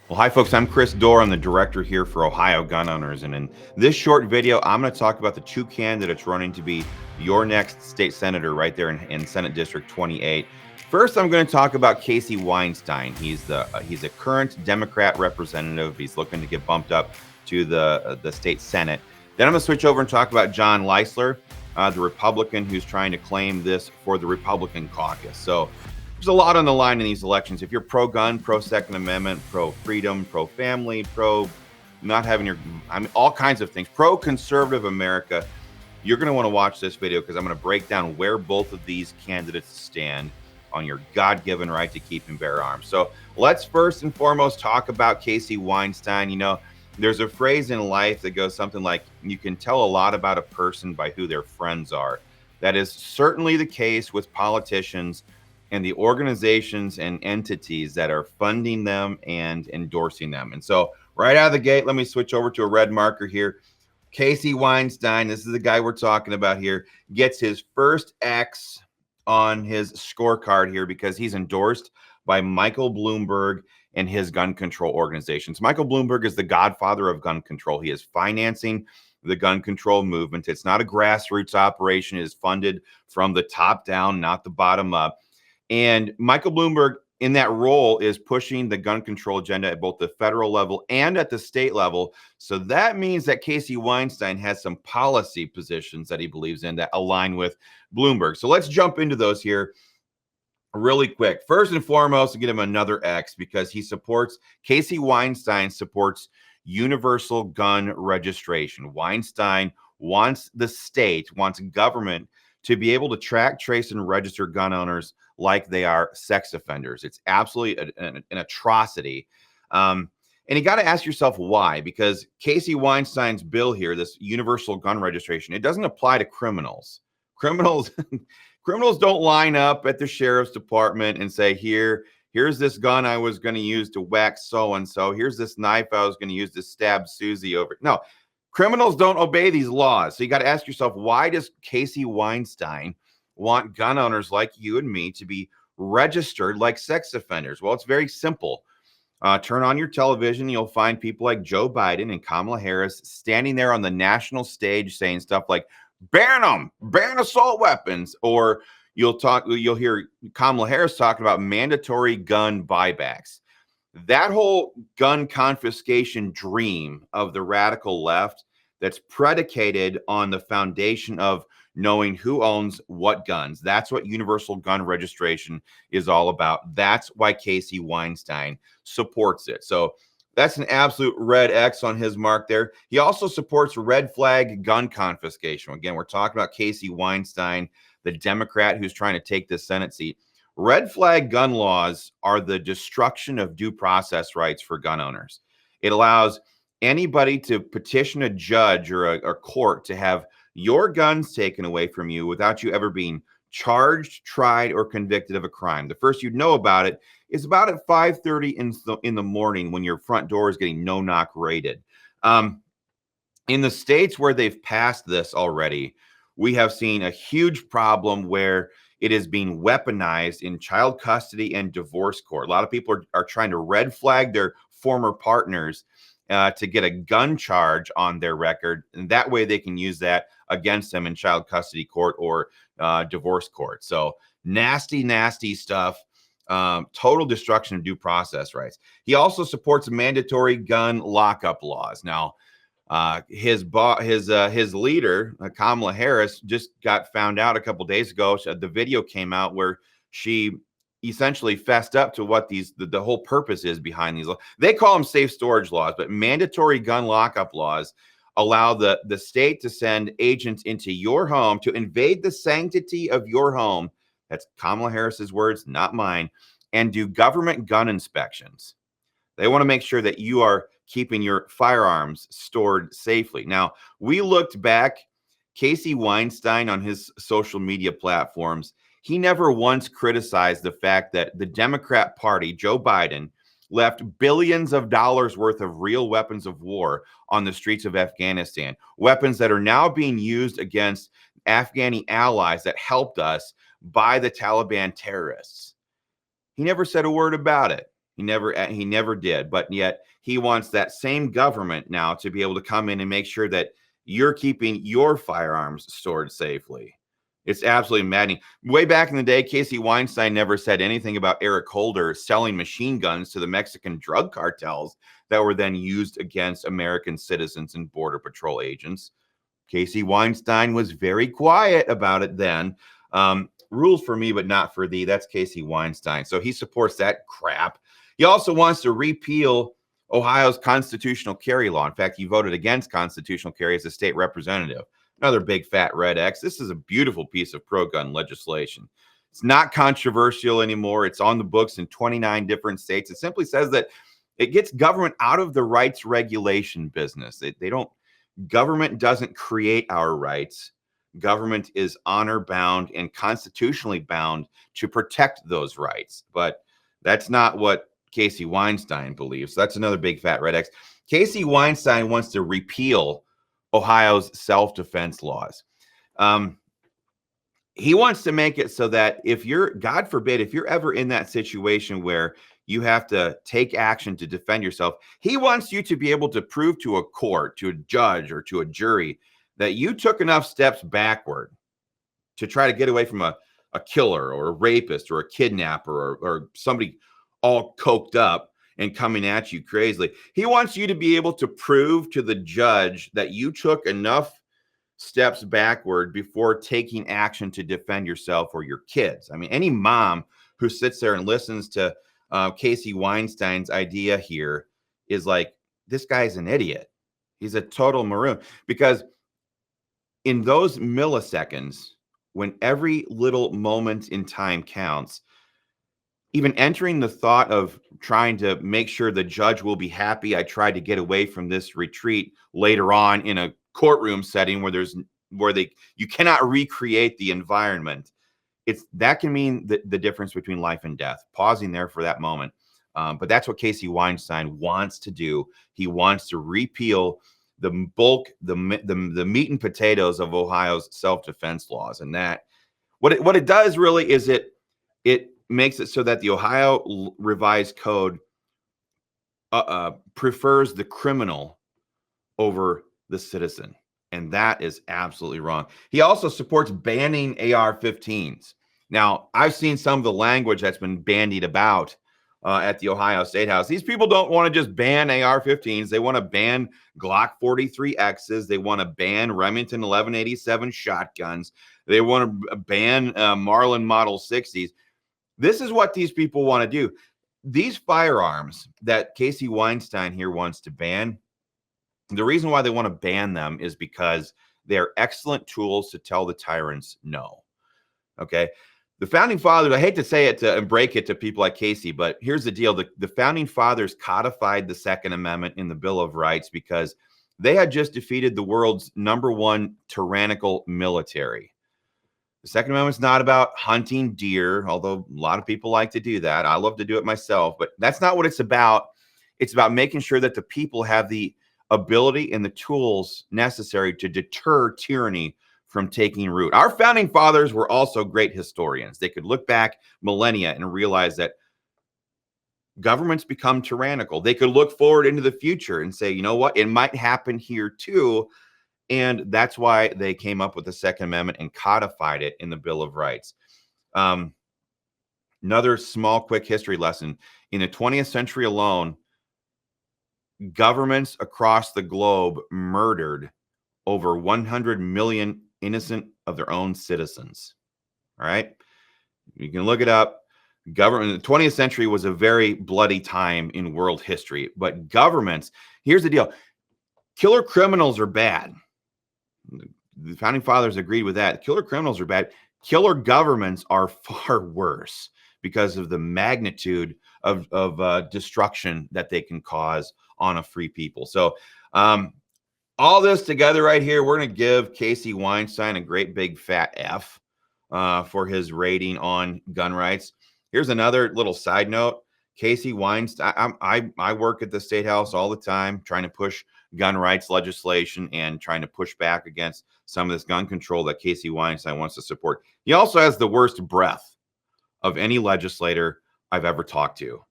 Well, hi, folks. I'm Chris Dorr. I'm the director here for Ohio Gun Owners. And in this short video, I'm going to talk about the two candidates running to be your next state senator right there in Senate District 28. First, I'm going to talk about Casey Weinstein. He's a current Democrat representative. He's looking to get bumped up to the state Senate. Then I'm going to switch over and talk about Jon Leissler, the Republican who's trying to claim this for the Republican caucus. So there's a lot on the line in these elections. If you're pro-gun, pro-Second Amendment, pro-freedom, pro-family, pro not having your, I mean, all kinds of things, pro-conservative America, you're going to want to watch this video because I'm going to break down where both of these candidates stand on your God-given right to keep and bear arms. So let's first and foremost talk about Casey Weinstein. You know, there's a phrase in life that goes something like, you can tell a lot about a person by who their friends are. That is certainly the case with politicians and the organizations and entities that are funding them and endorsing them. And so right out of the gate, let me switch over to a red marker here. Casey Weinstein, this is the guy we're talking about here, gets his first X on his scorecard here because he's endorsed by Michael Bloomberg and his gun control organizations. Michael Bloomberg is the godfather of gun control. He is financing the gun control movement. It's not a grassroots operation. It is funded from the top down, not the bottom up. And Michael Bloomberg, in that role, is pushing the gun control agenda at both the federal level and at the state level. So that means that Casey Weinstein has some policy positions that he believes in that align with Bloomberg. So let's jump into those here really quick. First and foremost, to get him another X because Casey Weinstein supports universal gun registration. Weinstein wants government to be able to track, trace, and register gun owners like they are sex offenders. It's absolutely an atrocity. And you got to ask yourself why, because Casey Weinstein's bill here, this universal gun registration, it doesn't apply to criminals. Criminals don't line up at the sheriff's department and say, here's this gun I was going to use to whack so-and-so. Here's this knife I was going to use to stab Susie over. No, criminals don't obey these laws. So you got to ask yourself, why does Casey Weinstein want gun owners like you and me to be registered like sex offenders? Well, it's very simple. Turn on your television. You'll find people like Joe Biden and Kamala Harris standing there on the national stage saying stuff like, ban them, ban assault weapons. Or you'll hear Kamala Harris talking about mandatory gun buybacks. That whole gun confiscation dream of the radical left that's predicated on the foundation of knowing who owns what guns. That's what universal gun registration is all about. That's why Casey Weinstein supports it. So that's an absolute red X on his mark there. He also supports red flag gun confiscation. Again, we're talking about Casey Weinstein, the Democrat who's trying to take this Senate seat. Red flag gun laws are the destruction of due process rights for gun owners. It allows anybody to petition a judge or a court to have your guns taken away from you without you ever being charged, tried, or convicted of a crime. The first you'd know about it is about at 5:30 in the morning when your front door is getting no-knock raided. In the states where they've passed this already, we have seen a huge problem where it is being weaponized in child custody and divorce court. A lot of people are trying to red flag their former partners to get a gun charge on their record. And that way they can use that against them in child custody court or divorce court. So nasty, nasty stuff. Total destruction of due process rights. He also supports mandatory gun lockup laws. Now, his leader, Kamala Harris, just got found out a couple days ago. The video came out where she essentially fessed up to what the whole purpose is behind these laws. They call them safe storage laws, but mandatory gun lockup laws allow the state to send agents into your home to invade the sanctity of your home. That's Kamala Harris's words, not mine, and do government gun inspections. They want to make sure that you are keeping your firearms stored safely. Now, we looked back, Casey Weinstein on his social media platforms, he never once criticized the fact that the Democrat Party, Joe Biden, left billions of dollars worth of real weapons of war on the streets of Afghanistan, weapons that are now being used against Afghani allies that helped us by the Taliban terrorists. He never said a word about it. He never did. But yet he wants that same government now to be able to come in and make sure that you're keeping your firearms stored safely. It's absolutely maddening. Way back in the day, Casey Weinstein never said anything about Eric Holder selling machine guns to the Mexican drug cartels that were then used against American citizens and Border Patrol agents. Casey Weinstein was very quiet about it then. Rules for me, but not for thee. That's Casey Weinstein. So he supports that crap. He also wants to repeal Ohio's constitutional carry law. In fact, he voted against constitutional carry as a state representative. Another big fat red X. This is a beautiful piece of pro-gun legislation. It's not controversial anymore. It's on the books in 29 different states. It simply says that it gets government out of the rights regulation business. Government doesn't create our rights. Government is honor bound and constitutionally bound to protect those rights. But that's not what Casey Weinstein believes. So that's another big fat red X. Casey Weinstein wants to repeal Ohio's self-defense laws. He wants to make it so that if you're, God forbid, if you're ever in that situation where you have to take action to defend yourself, he wants you to be able to prove to a court, to a judge, or to a jury that you took enough steps backward to try to get away from a killer or a rapist or a kidnapper or somebody all coked up and coming at you crazily. He wants you to be able to prove to the judge that you took enough steps backward before taking action to defend yourself or your kids. I mean, any mom who sits there and listens to Casey Weinstein's idea here is like, this guy's an idiot. He's a total maroon. Because in those milliseconds, when every little moment in time counts, even entering the thought of trying to make sure the judge will be happy I tried to get away from this retreat later on in a courtroom setting where you cannot recreate the environment. That can mean the difference between life and death. Pausing there for that moment. But that's what Casey Weinstein wants to do. He wants to repeal the meat and potatoes of Ohio's self-defense laws. And that what it does really is it makes it so that the Ohio Revised Code prefers the criminal over the citizen. And that is absolutely wrong. He also supports banning AR-15s. Now, I've seen some of the language that's been bandied about at the Ohio State House. These people don't want to just ban AR-15s. They want to ban Glock 43Xs. They want to ban Remington 1187 shotguns. They want to ban Marlin Model 60s. This is what these people want to do. These firearms that Casey Weinstein here wants to ban, the reason why they want to ban them is because they're excellent tools to tell the tyrants no. Okay. The founding fathers, I hate to say it and break it to people like Casey, but here's the deal. The founding fathers codified the Second Amendment in the Bill of Rights because they had just defeated the world's #1 tyrannical military. The Second Amendment's not about hunting deer, although a lot of people like to do that. I love to do it myself, but that's not what it's about. It's about making sure that the people have the ability and the tools necessary to deter tyranny from taking root. Our founding fathers were also great historians. They could look back millennia and realize that governments become tyrannical. They could look forward into the future and say, you know what, it might happen here too. And that's why they came up with the Second Amendment and codified it in the Bill of Rights. Another small, quick history lesson. In the 20th century alone, governments across the globe murdered over 100 million innocent of their own citizens. All right. You can look it up. Government in the 20th century was a very bloody time in world history, but governments, here's the deal. Killer criminals are bad. The founding fathers agreed with that. Killer criminals are bad. Killer governments are far worse because of the magnitude of destruction that they can cause on a free people. So all this together right here, we're going to give Casey Weinstein a great big fat F for his rating on gun rights. Here's another little side note. Casey Weinstein, I work at the State House all the time trying to push gun rights legislation and trying to push back against some of this gun control that Casey Weinstein wants to support. He also has the worst breath of any legislator I've ever talked to.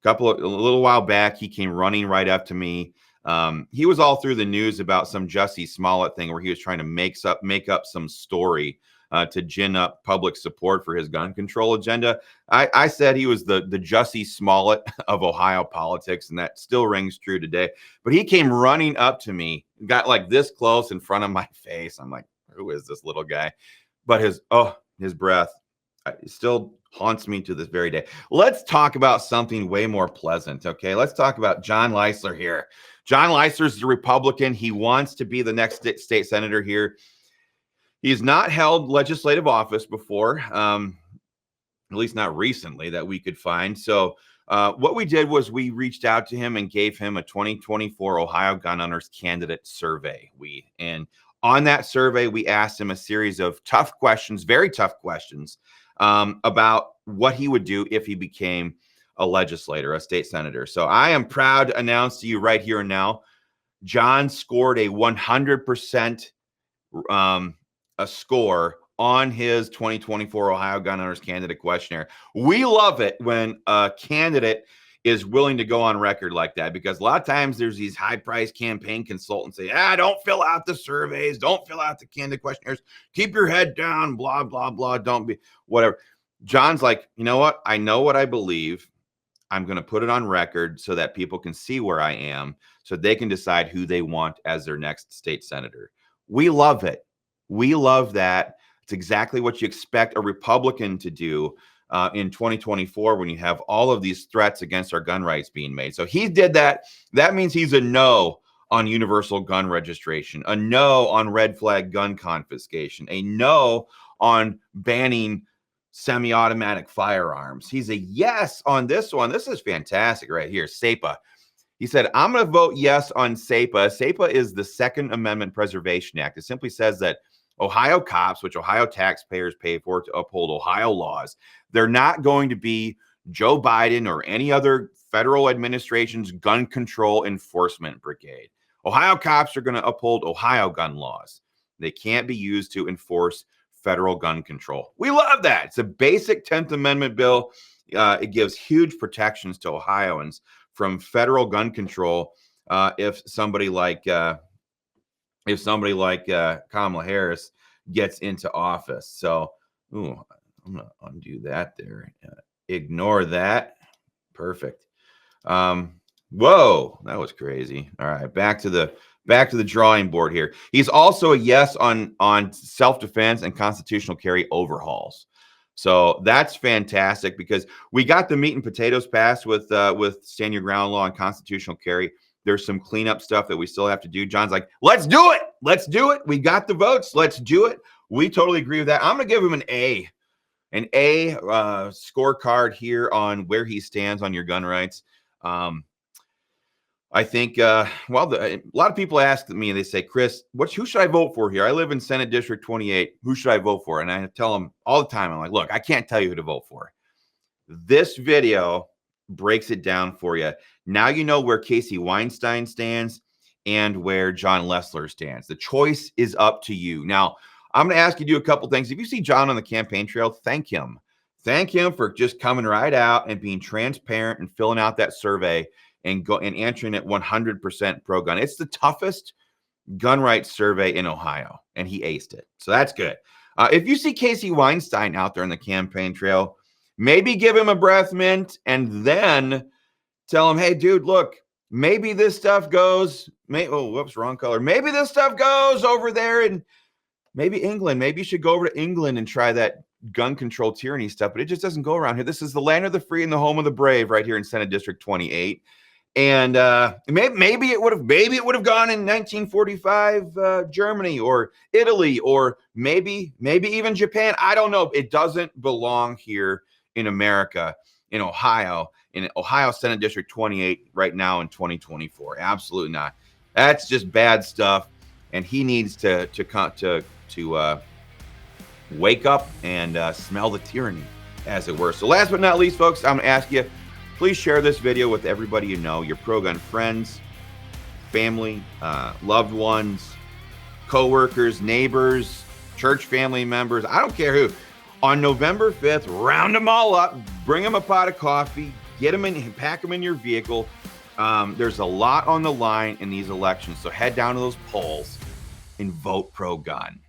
A little while back, he came running right up to me. He was all through the news about some Jussie Smollett thing where he was trying to make up some story to gin up public support for his gun control agenda. I said he was the Jussie Smollett of Ohio politics, and that still rings true today. But he came running up to me, got like this close in front of my face. I'm like, who is this little guy? But his breath still haunts me to this very day. Let's talk about something way more pleasant, okay? Let's talk about Jon Leissler here. Jon Leissler is a Republican. He wants to be the next state senator here. He's not held legislative office before, at least not recently that we could find. So what we did was we reached out to him and gave him a 2024 Ohio Gun Owners Candidate Survey. And on that survey, we asked him a series of tough questions, very tough questions, about what he would do if he became a legislator, a state senator. So I am proud to announce to you right here and now, Jon scored a 100% a score on his 2024 Ohio Gun Owners Candidate Questionnaire. We love it when a candidate is willing to go on record like that, because a lot of times there's these high-priced campaign consultants say, don't fill out the surveys, don't fill out the candidate questionnaires, keep your head down, blah, blah, blah, don't be, whatever. Jon's like, you know what? I know what I believe. I'm going to put it on record so that people can see where I am, so they can decide who they want as their next state senator. We love it. We love that. It's exactly what you expect a Republican to do in 2024 when you have all of these threats against our gun rights being made. So he did that. That means he's a no on universal gun registration, a no on red flag gun confiscation, a no on banning semi-automatic firearms. He's a yes on this one. This is fantastic right here. SAPA. He said, I'm going to vote yes on SAPA. SAPA is the Second Amendment Preservation Act. It simply says that Ohio cops, which Ohio taxpayers pay for to uphold Ohio laws, they're not going to be Joe Biden or any other federal administration's gun control enforcement brigade. Ohio cops are going to uphold Ohio gun laws. They can't be used to enforce federal gun control. We love that. It's a basic 10th Amendment bill. It gives huge protections to Ohioans from federal gun control if somebody like Kamala Harris gets into office. So, I'm going to undo that there. Ignore that. Perfect. Whoa, that was crazy. All right, back to the drawing board here. He's also a yes on self-defense and constitutional carry overhauls. So that's fantastic, because we got the meat and potatoes passed with stand your ground law and constitutional carry. There's some cleanup stuff that we still have to do. Jon's like, let's do it. Let's do it. We got the votes. Let's do it. We totally agree with that. I'm going to give him an A scorecard here on where he stands on your gun rights. I think, a lot of people ask me, they say, Chris, who should I vote for here? I live in Senate District 28. Who should I vote for? And I tell them all the time, I'm like, look, I can't tell you who to vote for. This video breaks it down for you. Now you know where Casey Weinstein stands and where Jon Leissler stands. The choice is up to you. Now, I'm going to ask you to do a couple things. If you see Jon on the campaign trail, thank him. Thank him for just coming right out and being transparent and filling out that survey and answering it 100% pro-gun. It's the toughest gun rights survey in Ohio, and he aced it. So that's good. If you see Casey Weinstein out there on the campaign trail, maybe give him a breath mint and then tell him, hey, dude, look, maybe this stuff goes, wrong color. Maybe this stuff goes over there in maybe England. Maybe you should go over to England and try that gun control tyranny stuff, but it just doesn't go around here. This is the land of the free and the home of the brave right here in Senate District 28. And maybe it would have gone in 1945 Germany or Italy or maybe even Japan. I don't know. It doesn't belong here in America, in Ohio Senate District 28 right now in 2024. Absolutely not. That's just bad stuff, and he needs to wake up and smell the tyranny, as it were. So last but not least, folks, I'm going to ask you, please share this video with everybody you know, your pro-gun friends, family, loved ones, co-workers, neighbors, church family members. I don't care who. On November 5th, round them all up, bring them a pot of coffee, get them in, pack them in your vehicle. There's a lot on the line in these elections, so head down to those polls and vote pro-gun.